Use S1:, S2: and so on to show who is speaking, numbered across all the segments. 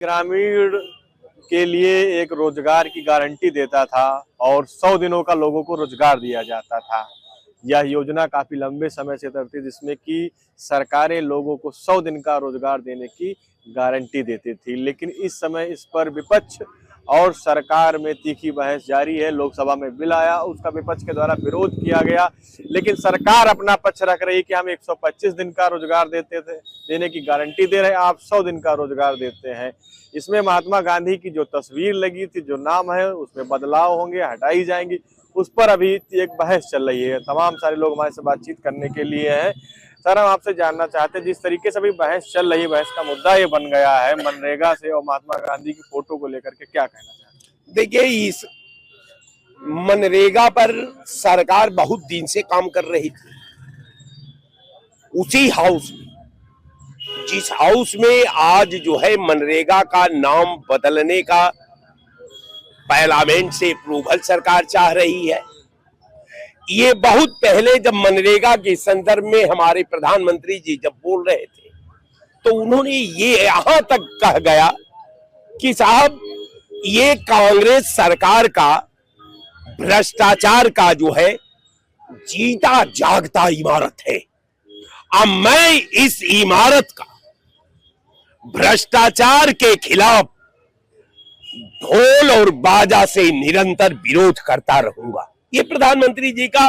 S1: ग्रामीण के लिए एक रोजगार की गारंटी देता था और 100 दिनों का लोगों को रोजगार दिया जाता था। यह योजना काफी लंबे समय से चलती जिसमें कि सरकारें लोगों को 100 दिन का रोजगार देने की गारंटी देती थी, लेकिन इस समय इस पर विपक्ष और सरकार में तीखी बहस जारी है। लोकसभा में बिल आया, उसका विपक्ष के द्वारा विरोध किया गया, लेकिन सरकार अपना पक्ष रख रही कि हम 125 दिन का रोजगार देने की गारंटी दे रहे हैं, आप 100 दिन का रोजगार देते हैं। इसमें महात्मा गांधी की जो तस्वीर लगी थी, जो नाम है, उसमें बदलाव होंगे, हटाई जाएंगी, उस पर अभी एक बहस चल रही है। तमाम सारे लोग हमारे से बातचीत करने के लिए हैं। सर, हम आपसे जानना चाहते हैं, जिस तरीके से अभी बहस चल रही है, बहस का मुद्दा ये बन गया है मनरेगा से और महात्मा गांधी की फोटो को लेकर के, क्या कहना चाहते हैं?
S2: देखिए, इस मनरेगा पर सरकार बहुत दिन से काम कर रही थी। उसी हाउस में, जिस हाउस में आज जो है मनरेगा का नाम बदलने का पार्लियामेंट से अप्रूवल सरकार चाह रही है। ये बहुत पहले जब मनरेगा के संदर्भ में हमारे प्रधानमंत्री जी जब बोल रहे थे, तो उन्होंने ये यहां तक कह गया कि साहब, ये कांग्रेस सरकार का भ्रष्टाचार का जो है जीता जागता इमारत है। अब मैं इस इमारत का भ्रष्टाचार के खिलाफ ढोल और बाजा से निरंतर विरोध करता रहूंगा। ये प्रधानमंत्री जी का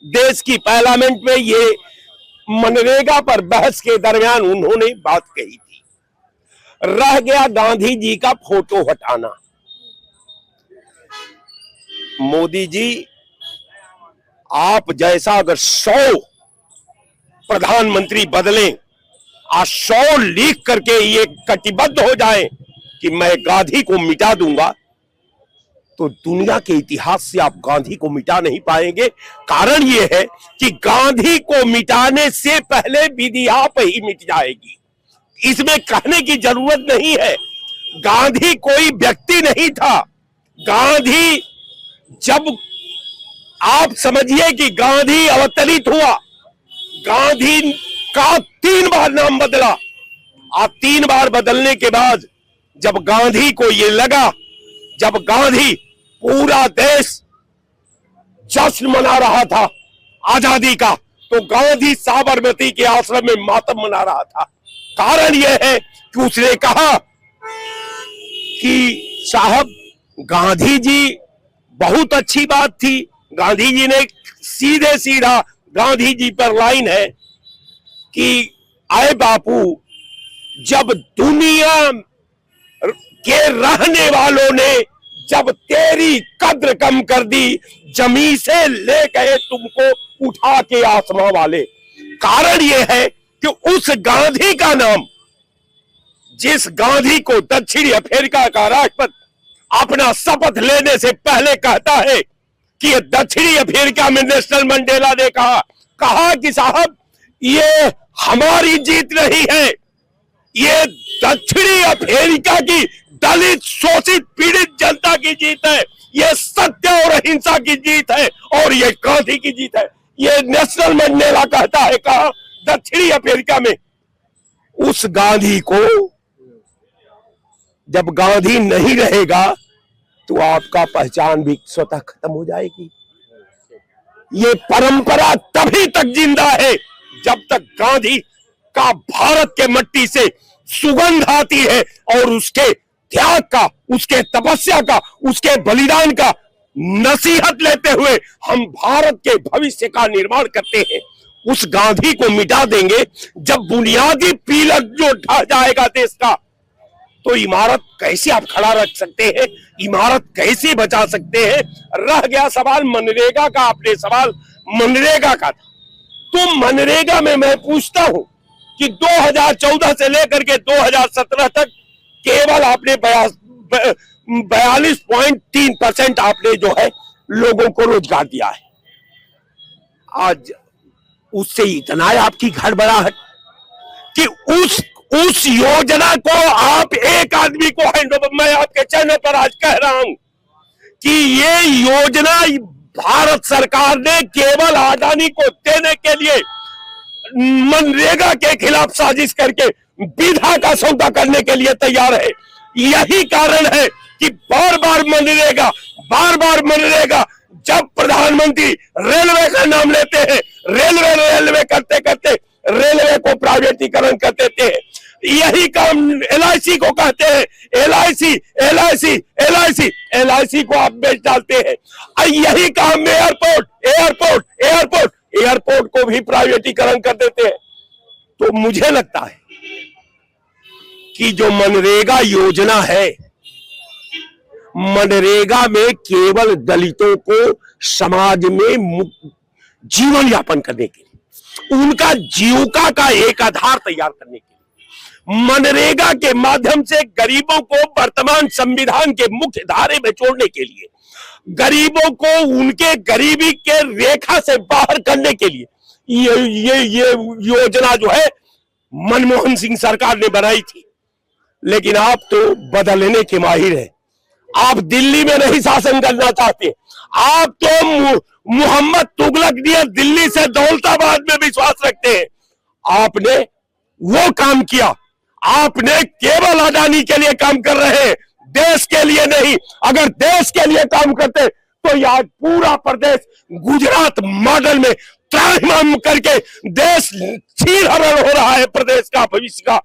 S2: देश की पार्लियामेंट में ये मनरेगा पर बहस के दरमियान उन्होंने बात कही थी। रह गया गांधी जी का फोटो हटाना। मोदी जी, आप जैसा अगर 100 प्रधानमंत्री बदलें, आज 100 लिख करके ये कटिबद्ध हो जाएं कि मैं गांधी को मिटा दूंगा, तो दुनिया के इतिहास से आप गांधी को मिटा नहीं पाएंगे। कारण ये है कि गांधी को मिटाने से पहले विधि आप ही मिट जाएगी। इसमें कहने की जरूरत नहीं है। गांधी कोई व्यक्ति नहीं था। गांधी, जब आप समझिए कि गांधी अवतरित हुआ, गांधी का 3 बार नाम बदला। आप 3 बार बदलने के बाद जब गांधी को ये लगा, जब गांधी, पूरा देश जश्न मना रहा था आजादी का, तो गांधी साबरमती के आश्रम में मातम मना रहा था। कारण यह है कि उसने कहा कि साहब, गांधी जी, बहुत अच्छी बात थी। गांधी जी ने सीधे सीधा गांधी जी पर लाइन है कि आए बापू, जब दुनिया के रहने वालों ने जब तेरी कद्र कम कर दी, जमी से ले गए तुमको उठा के आसमां वाले। कारण यह है कि उस गांधी का नाम, जिस गांधी को दक्षिणी अफ्रीका का राष्ट्रपति अपना शपथ लेने से पहले कहता है कि दक्षिणी अफ्रीका में नेल्सन मंडेला ने कहा कि साहब, ये हमारी जीत नहीं है, ये दक्षिणी अफ्रीका की दलित, शोषित, पीड़ित जनता की जीत है। ये सत्य और अहिंसा की जीत है और ये गांधी की जीत है। ये नेल्सन मंडेला कहता है, कहा दक्षिणी अफ्रीका में। उस गांधी को, जब गांधी नहीं रहेगा तो आपका पहचान भी स्वतः खत्म हो जाएगी। ये परंपरा तभी तक जिंदा है जब तक गांधी का भारत के मट्टी से सुगंध आती है और उसके त्याग का, उसके तपस्या का, उसके बलिदान का नसीहत लेते हुए हम भारत के भविष्य का निर्माण करते हैं। उस गांधी को मिटा देंगे, जब बुनियादी पिलर जो ढह जाएगा देश का, तो इमारत कैसे आप खड़ा रख सकते हैं? इमारत कैसे बचा सकते हैं? रह गया सवाल मनरेगा का। आपने सवाल मनरेगा का था, तो मनरेगा में मैं पूछता हूं कि 2014 से लेकर के 2017 तक केवल आपने 42.3% आपने जो है लोगों को रोजगार दिया है। आज उससे इतना आपकी गड़बड़ाहट कि उस योजना को आप एक आदमी को हैंडओवर, मैं आपके चैनल पर आज कह रहा हूं कि ये योजना भारत सरकार ने केवल अडानी को देने के लिए मनरेगा के खिलाफ साजिश करके विधा का सौदा करने के लिए तैयार है। यही कारण है कि बार बार मनरेगा जब प्रधानमंत्री रेलवे का नाम लेते हैं, रेलवे करते करते रेलवे को प्राइवेटीकरण कर देते हैं। यही काम LIC को कहते हैं, LIC को आप बेच डालते हैं। यही काम एयरपोर्ट को भी प्राइवेटीकरण कर देते हैं। तो मुझे लगता है कि जो मनरेगा योजना है, मनरेगा में केवल दलितों को समाज में जीवन यापन करने के लिए, उनका जीविका का एक आधार तैयार करने के लिए, मनरेगा के माध्यम से गरीबों को वर्तमान संविधान के मुख्य धारे में जोड़ने के लिए, गरीबों को उनके गरीबी के रेखा से बाहर करने के लिए ये योजना जो है मनमोहन सिंह सरकार ने बनाई थी। लेकिन आप तो बदलने के माहिर हैं। आप दिल्ली में नहीं शासन करना चाहते, आप तो मोहम्मद तुगलक दिए दिल्ली से दौलताबाद में विश्वास रखते हैं। आपने वो काम किया, आपने केवल अडानी के लिए काम कर रहे हैं, देश के लिए नहीं। अगर देश के लिए काम करते तो यह पूरा प्रदेश गुजरात मॉडल में त्राहिमाम करके देश चीरहरण हो रहा है प्रदेश का भविष्य का।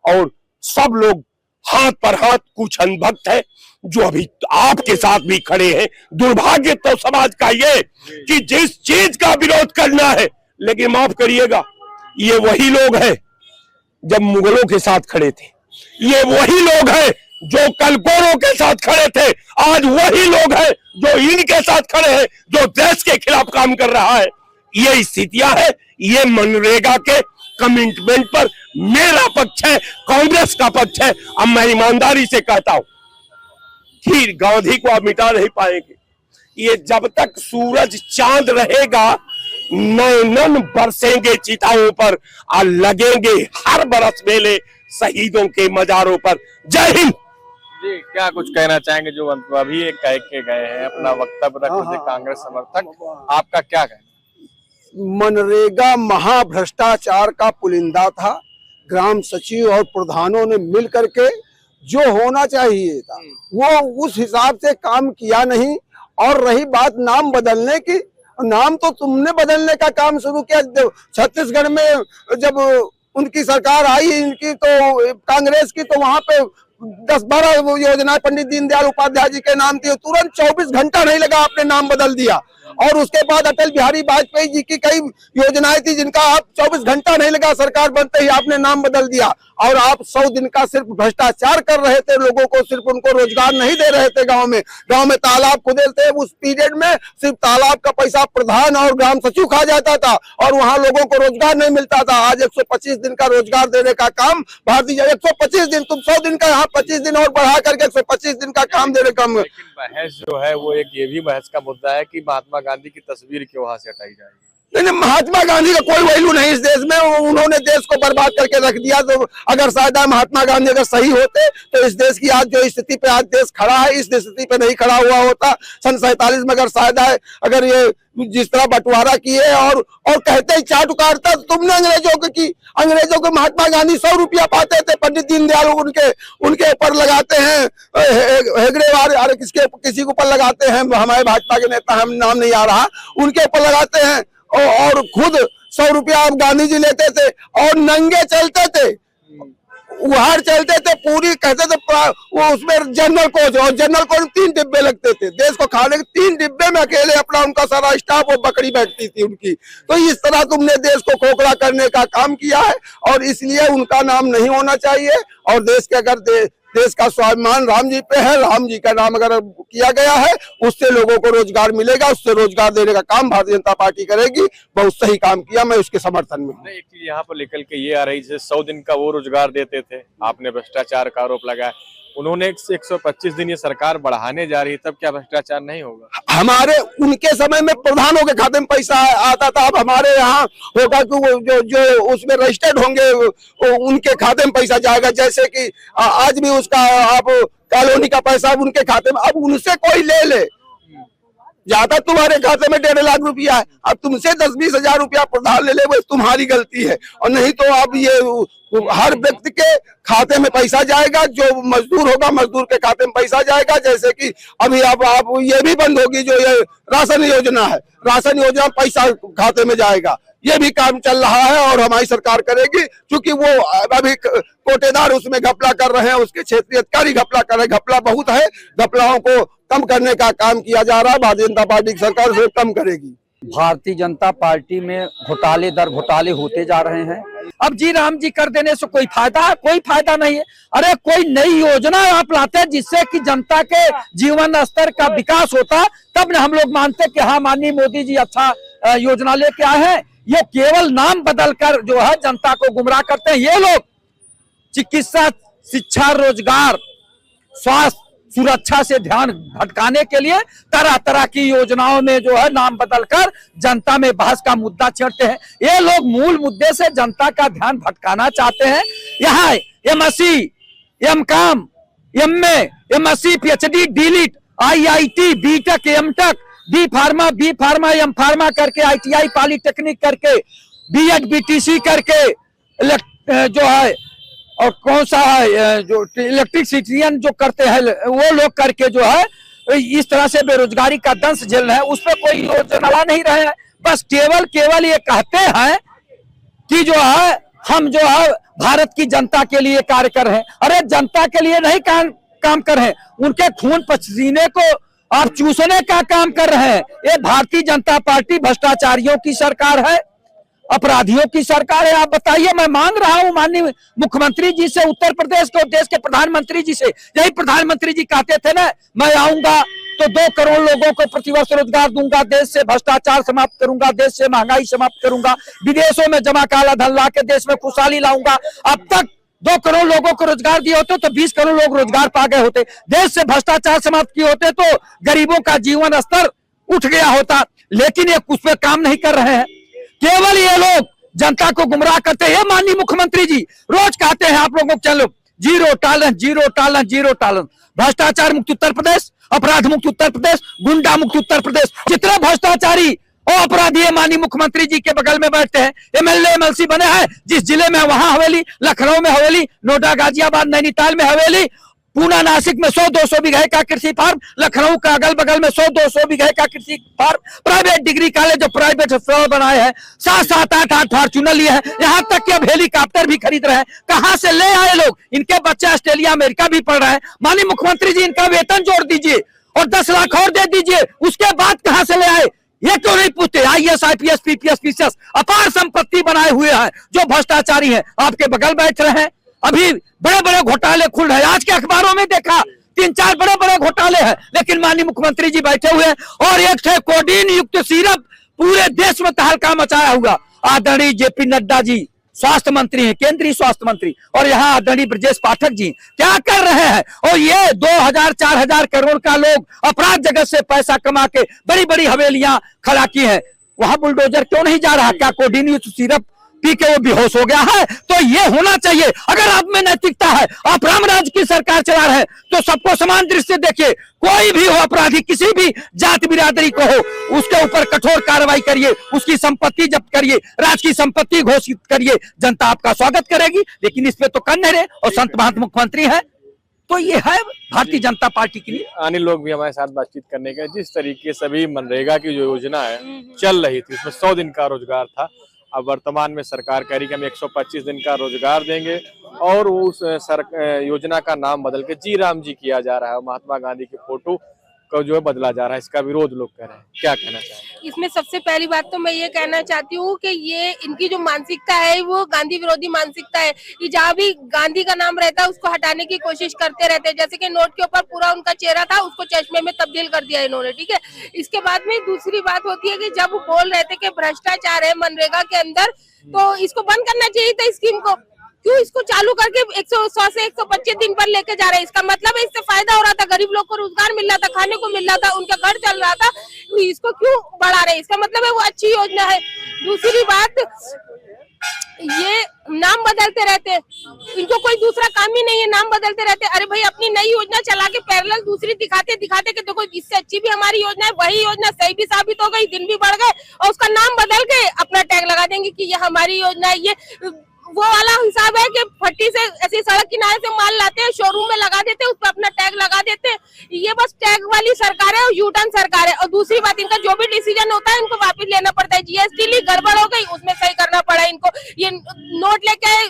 S2: और सब लोग हाथ पर हाथ, कुछ अनभक्त है जो अभी आपके साथ भी खड़े हैं। दुर्भाग्य तो समाज का ये कि जिस चीज का विरोध करना है, लेकिन माफ करिएगा, ये वही लोग हैं जब मुगलों के साथ खड़े थे, ये वही लोग हैं जो कल गोरों के साथ खड़े थे, आज वही लोग हैं जो इनके साथ खड़े हैं जो देश के खिलाफ काम कर रहा है। ये स्थितियां है। ये मनरेगा के कमिटमेंट पर मेरा पक्ष है, कांग्रेस का पक्ष है। अब मैं ईमानदारी से कहता हूं कि गांधी को आप मिटा नहीं पाएंगे। ये जब तक सूरज चांद रहेगा, नैनन बरसेंगे चिताओं पर और लगेंगे हर बरस मेले शहीदों के मजारों पर। जय हिंद।
S1: जी, क्या कुछ कहना चाहेंगे जो अभी एक कह के गए हैं, अपना वक्तव्य रख रहे थे कांग्रेस समर्थक, आपका क्या कहना?
S3: मनरेगा महाभ्रष्टाचार का पुलिंदा था। ग्राम सचिव और प्रधानों ने मिल करके जो होना चाहिए था वो उस हिसाब से काम किया नहीं। और रही बात नाम बदलने की, नाम तो तुमने बदलने का काम शुरू किया। छत्तीसगढ़ में जब उनकी सरकार आई, इनकी तो कांग्रेस की, तो वहां पे 10-12 योजनाएं पंडित दीनदयाल उपाध्याय जी के नाम थी, तुरंत 24 घंटा नहीं लगा आपने नाम बदल दिया। और उसके बाद अटल बिहारी वाजपेयी जी की कई योजनाएं थी जिनका आप 24 घंटा नहीं लगा, सरकार बनते ही आपने नाम बदल दिया। और आप 100 दिन का सिर्फ भ्रष्टाचार कर रहे थे, लोगों को सिर्फ उनको रोजगार नहीं दे रहे थे। गांव में तालाब खुदे थे, उस पीरियड में सिर्फ तालाब का पैसा प्रधान और ग्राम सचिव खा जाता था और वहां लोगों को रोजगार नहीं मिलता था। आज 125 दिन का रोजगार देने का काम भारतीय 125 दिन, तुम 100 दिन का, यहाँ 25 दिन और बढ़ा करके 125 दिन का काम देने का।
S1: लेकिन बहस जो है वो एक ये भी बहस का मुद्दा है कि महात्मा गांधी की तस्वीर क्यों वहां से हटाई जाएगी।
S3: नहीं, महात्मा गांधी का कोई वैल्यू नहीं इस देश में, उन्होंने देश को बर्बाद करके रख दिया। तो अगर शायद महात्मा गांधी अगर सही होते तो इस देश की आज जो स्थिति पे आज देश खड़ा है, इस स्थिति पे नहीं खड़ा हुआ होता। सन 47 में अगर शायद अगर ये जिस तरह बंटवारा किए और कहते ही चाट उतारता, तो तुमने अंग्रेजों को महात्मा गांधी 100 रुपया पाते थे, पंडित दीनदयाल उनके ऊपर लगाते हैं हेगड़ेवार, अरे किसी के ऊपर लगाते हैं, हमारे भाजपा के नेता, हम नाम नहीं आ रहा, उनके ऊपर लगाते हैं। और खुद 100 रुपया आप गांधी जी लेते थे और नंगे चलते थे, उहाड़ चलते थे, पूरी कहते थे वो उसमें जनरल कोच, और जनरल कोच में 3 डिब्बे लगते थे देश को खाने के। 3 डिब्बे में अकेले अपना उनका सारा स्टाफ, वो बकरी बैठती थी उनकी। तो इस तरह तुमने देश को खोखला करने का काम किया है और इसलिए उनका नाम नहीं होना चाहिए। और देश के अगर देश का स्वाभिमान राम जी पे है, राम जी का नाम अगर किया गया है, उससे लोगों को रोजगार मिलेगा, उससे रोजगार देने का काम भारतीय जनता पार्टी करेगी। बहुत सही काम किया, मैं उसके समर्थन में हूँ।
S1: एक चीज यहाँ पर निकल के ये आ रही है, 100 दिन का वो रोजगार देते थे, आपने भ्रष्टाचार का आरोप लगाया, उन्होंने 125 दिन ये सरकार बढ़ाने जा रही है, तब क्या भ्रष्टाचार नहीं होगा?
S3: हमारे उनके समय में प्रधानों के खाते में पैसा आता था, अब हमारे यहाँ होगा कि जो उसमें रजिस्टर्ड होंगे उनके खाते में पैसा जाएगा। जैसे कि आज भी उसका आप कॉलोनी का पैसा उनके खाते में, अब उनसे कोई ले ज्यादा तुम्हारे खाते में 1.5 लाख रुपया है, अब तुमसे 10-20 हजार रुपया प्रधान ले वो तुम्हारी गलती है। और नहीं तो अब ये तो हर व्यक्ति के खाते में पैसा जाएगा, जो मजदूर होगा मजदूर के खाते में पैसा जाएगा। जैसे कि अभी अब आप ये भी बंद होगी जो ये राशन योजना है, राशन योजना में पैसा खाते में जाएगा, ये भी काम चल रहा है और हमारी सरकार करेगी। क्योंकि वो अभी कोटेदार उसमें घपला कर रहे हैं, उसके क्षेत्रीय अधिकारी घपला कर रहे हैं, घपला बहुत है, घपलाओं को कम करने का काम किया जा रहा है। भारतीय जनता पार्टी की सरकार उसे कम करेगी।
S4: भारतीय जनता पार्टी में घोटाले दर घोटाले होते जा रहे हैं। अब जी राम जी कर देने से कोई फायदा नहीं है। अरे कोई नई योजना आप लाते हैं जिससे कि जनता के जीवन स्तर का विकास होता, तब न हम लोग मानते कि हाँ माननीय मोदी जी अच्छा योजना लेके आए हैं। ये केवल नाम बदलकर जो है जनता को गुमराह करते हैं। ये लोग चिकित्सा, शिक्षा, रोजगार, स्वास्थ्य, सुरक्षा से ध्यान भटकाने के लिए तरह तरह की योजनाओं में जो है नाम बदलकर जनता में बहस का मुद्दा छेड़ते हैं। ये लोग मूल मुद्दे से जनता का ध्यान भटकाना चाहते हैं। यहाँ MSc, MCom, MA, MSc, PhD, DLIT, IIT, BTech, MTech, B pharma, M pharma करके, ITI, पॉलिटेक्निक करके, BEd, BTC करके, जो है और कौन सा है जो इलेक्ट्रिसिटियन जो करते हैं वो लोग करके जो है इस तरह से बेरोजगारी का दंश झेल रहे हैं। उस पर कोई योजना ला नहीं रहे हैं। बस केवल ये कहते हैं कि जो है हम जो है भारत की जनता के लिए कार्य कर रहे हैं। अरे जनता के लिए नहीं काम कर रहे हैं, उनके खून पसीने को आप चूसने का काम कर रहे हैं। ये भारतीय जनता पार्टी भ्रष्टाचारियों की सरकार है, अपराधियों की सरकार है। आप बताइए, मैं मांग रहा हूं माननीय मुख्यमंत्री जी से, उत्तर प्रदेश के देश के प्रधानमंत्री जी से, यही प्रधानमंत्री जी कहते थे ना, मैं आऊंगा तो 2 करोड़ लोगों को प्रतिवर्ष रोजगार दूंगा, देश से भ्रष्टाचार समाप्त करूंगा, देश से महंगाई समाप्त करूंगा, विदेशों में जमा काला धन ला के देश में खुशहाली लाऊंगा। अब तक 2 करोड़ लोगों को रोजगार दिए होते तो 20 करोड़ लोग रोजगार पा गए होते, देश से भ्रष्टाचार समाप्त किए होते तो गरीबों का जीवन स्तर उठ गया होता। लेकिन ये उस पर काम नहीं कर रहे हैं। केवल ये लोग जनता को गुमराह करते हैं। माननीय मुख्यमंत्री जी रोज कहते हैं आप लोगों को, चलो जीरो टॉलरेंस, भ्रष्टाचार मुक्त उत्तर प्रदेश, अपराध मुक्त उत्तर प्रदेश, गुंडा मुक्त उत्तर प्रदेश। जितने भ्रष्टाचारी और अपराधी माननीय मुख्यमंत्री जी के बगल में बैठते हैं, MLA MLC बने हैं, जिस जिले में वहां हवेली, लखनऊ में हवेली, नोएडा, गाजियाबाद, नैनीताल में हवेली, पूना, नासिक में 100-200 बीघे का कृषि फार्म, लखनऊ का अगल बगल में 100-200 बीघे का कृषि फार्म, प्राइवेट डिग्री कॉलेज जो प्राइवेट फ्लोर बनाए हैं, 7-7, 8-8 फॉर्चूनर लिए हैं, यहाँ तक कि अब हेलीकॉप्टर भी खरीद रहे हैं। कहां से ले आए लोग? इनके बच्चे ऑस्ट्रेलिया, अमेरिका भी पढ़ रहे हैं। माननीय मुख्यमंत्री जी इनका वेतन जोड़ दीजिए और 10 लाख और दे दीजिए, उसके बाद कहां से ले आए ये क्यों नहीं पूछते? IAS, IPS, PPS, PCS अपार संपत्ति बनाए हुए हैं जो भ्रष्टाचारी हैं, आपके बगल बैठ रहे हैं। अभी बड़े बड़े घोटाले खुल रहे हैं, आज के अखबारों में देखा 3-4 बड़े बड़े घोटाले हैं, लेकिन माननीय मुख्यमंत्री जी बैठे हुए हैं और एक थे कोडीन युक्त सिरप पूरे देश में तहलका मचाया हुआ। आदरणीय JP नड्डा जी स्वास्थ्य मंत्री हैं, केंद्रीय स्वास्थ्य मंत्री, और यहाँ आदरणीय ब्रजेश पाठक जी क्या कर रहे हैं? और ये 2000-4000 करोड़ का लोग अपराध जगत से पैसा कमा के बड़ी बड़ी हवेलियां खड़ा की है, वहां बुलडोजर क्यों नहीं जा रहा? क्या कोडीन युक्त सिरप पी के वो बेहोश हो गया है? तो ये होना चाहिए। अगर आप में नैतिकता है, आप राम राज्य की सरकार चला रहे हैं, तो सबको समान दृष्टि से देखिए। कोई भी हो अपराधी, किसी भी जाति बिरादरी को हो, उसके ऊपर कठोर कार्रवाई करिए, उसकी संपत्ति जब्त करिए, राज की संपत्ति घोषित करिए, जनता आपका स्वागत करेगी। लेकिन इस पे तो कर नहीं रहे और संत महंत मुख्यमंत्री है। तो ये है भारतीय जनता पार्टी के लिए।
S1: अन्य लोग भी हमारे साथ बातचीत करने के, जिस तरीके से भी मनरेगा की जो योजना है चल रही थी, उसमें 100 दिन का रोजगार था। अब वर्तमान में सरकार कह रही कि हम 125 दिन का रोजगार देंगे और उस योजना का नाम बदल के जी राम जी किया जा रहा है। महात्मा गांधी की फोटो को जो है बदला जा रहा है, इसका विरोध लोग कर रहे हैं। क्या कहना चाहेंगे?
S5: इसमें सबसे पहली बात तो मैं ये कहना चाहती हूँ कि ये इनकी जो मानसिकता है वो गांधी विरोधी मानसिकता है। ये जहाँ भी गांधी का नाम रहता है उसको हटाने की कोशिश करते रहते हैं। जैसे कि नोट के ऊपर पूरा उनका चेहरा था, उसको चश्मे में तब्दील कर दिया इन्होंने, ठीक है। इसके बाद में दूसरी बात होती है कि जब वो बोल रहे थे कि भ्रष्टाचार है मनरेगा के अंदर, तो इसको बंद करना चाहिए था स्कीम को। क्यों इसको चालू करके 100 से 125 दिन पर लेके जा रहे हैं? इसका मतलब है इससे फायदा हो रहा था, गरीब लोग को रोजगार मिल रहा था, खाने को मिल रहा था, उनका घर चल रहा था, तो इसको क्यों बढ़ा रहे हैं? इसका मतलब है वो अच्छी योजना है। दूसरी बात, ये नाम बदलते रहते हैं, इनको कोई दूसरा काम ही नहीं है, नाम बदलते रहते हैं। अरे भाई अपनी नई योजना चला के पैरेलल दूसरी दिखाते दिखाते कि देखो इससे अच्छी भी हमारी योजना है, वही योजना सही भी साबित हो गई, दिन भी बढ़ गए, और उसका नाम बदल के अपना टैग लगा देंगे कि ये हमारी योजना है। ये वो वाला हिसाब है कि फट्टी से ऐसी सड़क किनारे से माल लाते हैं, शोरूम में लगा देते हैं, उस पर अपना टैग लगा देते हैं। ये बस टैग वाली सरकार है और यू टर्न सरकार है। और दूसरी बात, इनका जो भी डिसीजन होता है इनको वापस लेना पड़ता है। जीएसटी ली, गड़बड़ हो गई, उसमें सही करना पड़ा इनको। ये नोट लेके आए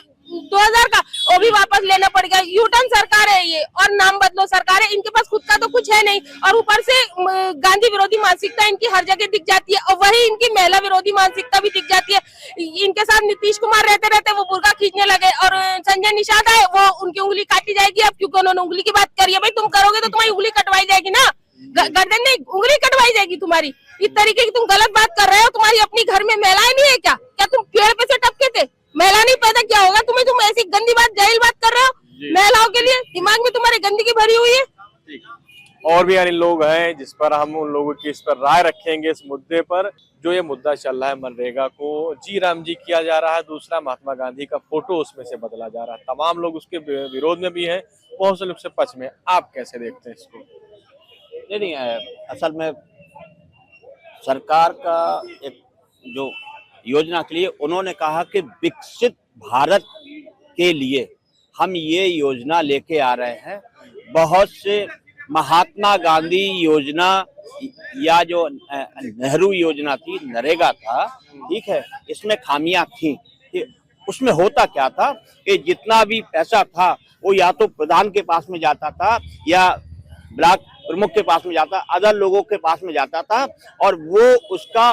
S5: 2000 का, वो भी वापस लेना पड़ गया। यू टर्न सरकार है ये, और नाम बदलो सरकार है। इनके पास खुद का तो कुछ है नहीं, और ऊपर से गांधी विरोधी मानसिकता इनकी हर जगह दिख जाती है। और वही इनकी महिला विरोधी मानसिकता भी दिख जाती है। इनके साथ नीतीश कुमार रहते रहते वो बुर्का खींचने लगे, और संजय निषाद आए, वो उनकी उंगली काटी जाएगी अब, क्योंकि उन्होंने उंगली की बात करी है। भाई तुम करोगे तो तुम्हारी उंगली कटवाई जाएगी ना, गर्दन नहीं, उंगली कटवाई जाएगी तुम्हारी। इस तरीके की तुम गलत बात कर रहे हो। तुम्हारी अपनी घर में महिलाएं नहीं है क्या? क्या तुम पेड़ पे से टपके थे? महिला नहीं पैदा क्या होगा तुम्हें? तुम ऐसी गंदी बात, जाहिल बात कर रहे हो महिलाओं के लिए। दिमाग में तुम्हारे गंदगी भरी हुई है।
S1: और भी यानी लोग हैं जिस पर हम उन लोगों की इस पर राय रखेंगे, इस मुद्दे पर जो ये मुद्दा चल रहा है मनरेगा को जी राम जी किया जा रहा है। दूसरा, महात्मा गांधी का फोटो उसमें से बदला जा रहा है। तमाम लोग उसके विरोध में भी हैं, बहुत से लोग से पक्ष में। आप कैसे देखते हैं इसको?
S6: नहीं, असल में सरकार का एक जो योजना के लिए उन्होंने कहा कि विकसित भारत के लिए हम ये योजना लेके आ रहे हैं। बहुत से महात्मा गांधी योजना या जो नेहरू योजना थी, नरेगा था, ठीक है, इसमें खामियां थी। उसमें होता क्या था कि जितना भी पैसा था वो या तो प्रधान के पास में जाता था या ब्लॉक प्रमुख के पास में जाता, अदर लोगों के पास में जाता था, और वो उसका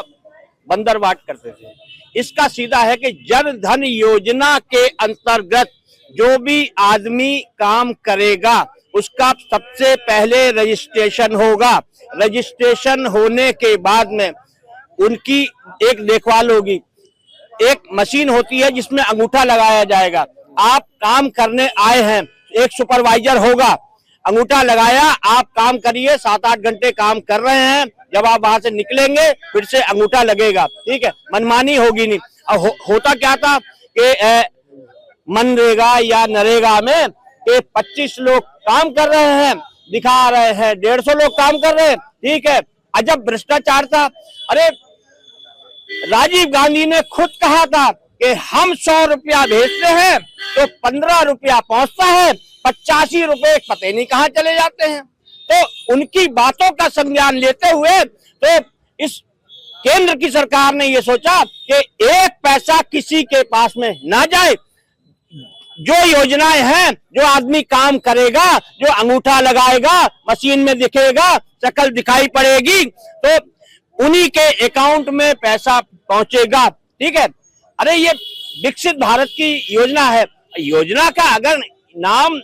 S6: बंदरबाट करते थे। इसका सीधा है कि जन धन योजना के अंतर्गत जो भी आदमी काम करेगा उसका सबसे पहले रजिस्ट्रेशन होगा। रजिस्ट्रेशन होने के बाद में उनकी एक देखभाल होगी। एक मशीन होती है जिसमें अंगूठा लगाया जाएगा। आप काम करने आए हैं, एक सुपरवाइजर होगा, अंगूठा लगाया, आप काम करिए, 7-8 घंटे काम कर रहे हैं, जब आप वहां से निकलेंगे फिर से अंगूठा लगेगा, ठीक है, मनमानी होगी नहीं। अब होता क्या था कि मनरेगा या नरेगा में 25 लोग काम कर रहे हैं, दिखा रहे हैं 150 लोग काम कर रहे हैं, ठीक है, अजब भ्रष्टाचार था। अरे राजीव गांधी ने खुद कहा था कि हम 100 रुपया भेजते हैं तो 15 रुपया पहुंचता है, 85 रुपए पते नहीं कहाँ चले जाते हैं। तो उनकी बातों का संज्ञान लेते हुए तो इस केंद्र की सरकार ने ये सोचा कि एक पैसा किसी के पास में ना जाए। जो योजनाएं हैं, जो आदमी काम करेगा, जो अंगूठा लगाएगा, मशीन में दिखेगा, शक्ल दिखाई पड़ेगी, तो उन्हीं के अकाउंट में पैसा पहुंचेगा, ठीक है। अरे ये विकसित भारत की योजना है। योजना का अगर नाम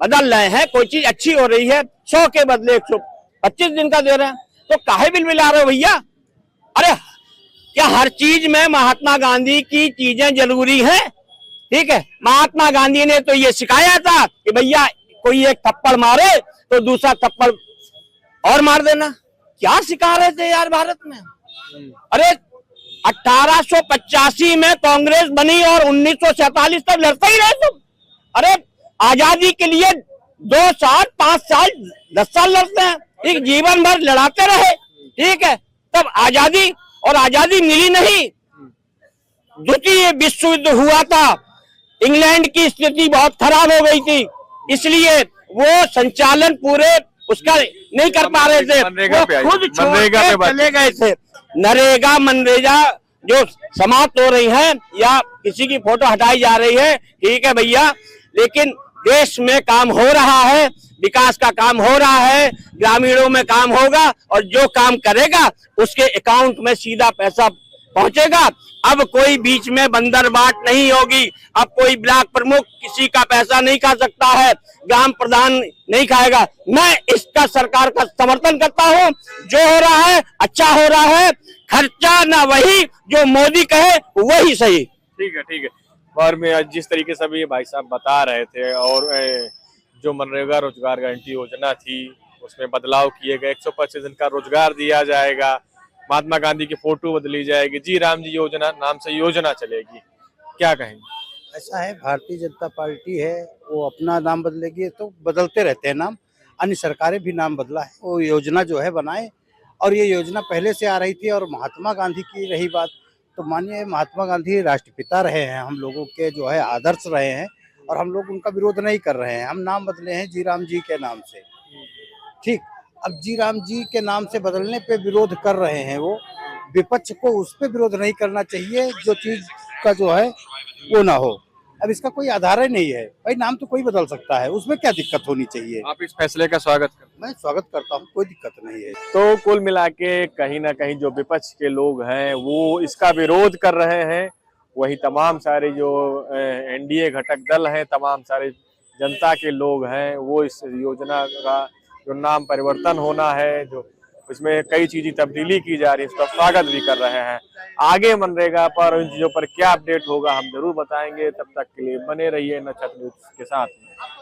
S6: बदल रहे हैं, कोई चीज अच्छी हो रही है, 100 के बदले 125 दिन का दे रहे हैं, तो काहे बिल मिला रहे हो भैया? अरे क्या हर चीज में महात्मा गांधी की चीजें जरूरी हैं? ठीक है, महात्मा गांधी ने तो ये सिखाया था कि भैया कोई एक थप्पड़ मारे तो दूसरा थप्पड़ और मार देना। क्या सिखा रहे थे यार भारत में? अरे 1885 में कांग्रेस बनी और 1947 तक लड़ते ही रहे तुम। अरे आजादी के लिए 2 साल, 5 साल, 10 साल लड़ते हैं, एक जीवन भर लड़ाते रहे, ठीक है, तब आजादी, और आजादी मिली नहीं। द्वितीय विश्व युद्ध हुआ था, इंग्लैंड की स्थिति बहुत खराब हो गई थी, इसलिए वो संचालन पूरे उसका नहीं कर पा रहे थे, वो खुद छोड़ के चले गए थे। नरेगा मनरेगा जो समाप्त हो रही है या किसी की फोटो हटाई जा रही है, ठीक है भैया, लेकिन देश में काम हो रहा है, विकास का काम हो रहा है, ग्रामीणों में काम होगा, और जो काम करेगा उसके अकाउंट में सीधा पैसा पहुंचेगा। अब कोई बीच में बंदरबाट नहीं होगी। अब कोई ब्लॉक प्रमुख किसी का पैसा नहीं खा सकता है, ग्राम प्रधान नहीं खाएगा। मैं इसका सरकार का समर्थन करता हूं। जो हो रहा है अच्छा हो रहा है, खर्चा ना वही जो मोदी कहे वही सही।
S1: ठीक है, ठीक है। और मैं जिस तरीके से अभी भाई साहब बता रहे थे, और जो मनरेगा रोजगार गारंटी योजना थी उसमें बदलाव किए गए, 125 दिन का रोजगार दिया जाएगा, महात्मा गांधी की फोटो बदली जाएगी, जी राम जी योजना नाम से योजना चलेगी, क्या कहेंगे?
S7: ऐसा है, भारतीय जनता पार्टी है, वो अपना नाम बदलेगी तो बदलते रहते हैं नाम, अन्य सरकारें भी नाम बदला है, वो योजना जो है बनाए, और ये योजना पहले से आ रही थी। और महात्मा गांधी की रही बात, तो माननीय महात्मा गांधी राष्ट्रपिता रहे हैं, हम लोगों के जो है आदर्श रहे हैं, और हम लोग उनका विरोध नहीं कर रहे हैं। हम नाम बदले हैं जी राम जी के नाम से, ठीक। अब जी राम जी के नाम से बदलने पे विरोध कर रहे हैं वो, विपक्ष को उस पे विरोध नहीं करना चाहिए जो चीज का जो है वो ना हो। अब इसका कोई आधार ही नहीं है भाई, नाम तो कोई बदल सकता है, उसमें क्या दिक्कत होनी चाहिए।
S1: आप इस फैसले का स्वागत करते हैं?
S7: मैं स्वागत करता हूँ, कोई दिक्कत नहीं है।
S1: तो कुल मिला के कहीं ना कहीं जो विपक्ष के लोग हैं वो इसका विरोध कर रहे हैं, वही तमाम सारे जो एनडीए घटक दल हैं, तमाम सारे जनता के लोग हैं, वो इस योजना का जो नाम परिवर्तन होना है, जो इसमें कई चीजें तब्दीली की जा रही है, इसका स्वागत भी कर रहे हैं। आगे मनरेगा पर इन चीजों पर क्या अपडेट होगा हम जरूर बताएंगे। तब तक के लिए बने रहिए नक्षत्र न्यूज के साथ।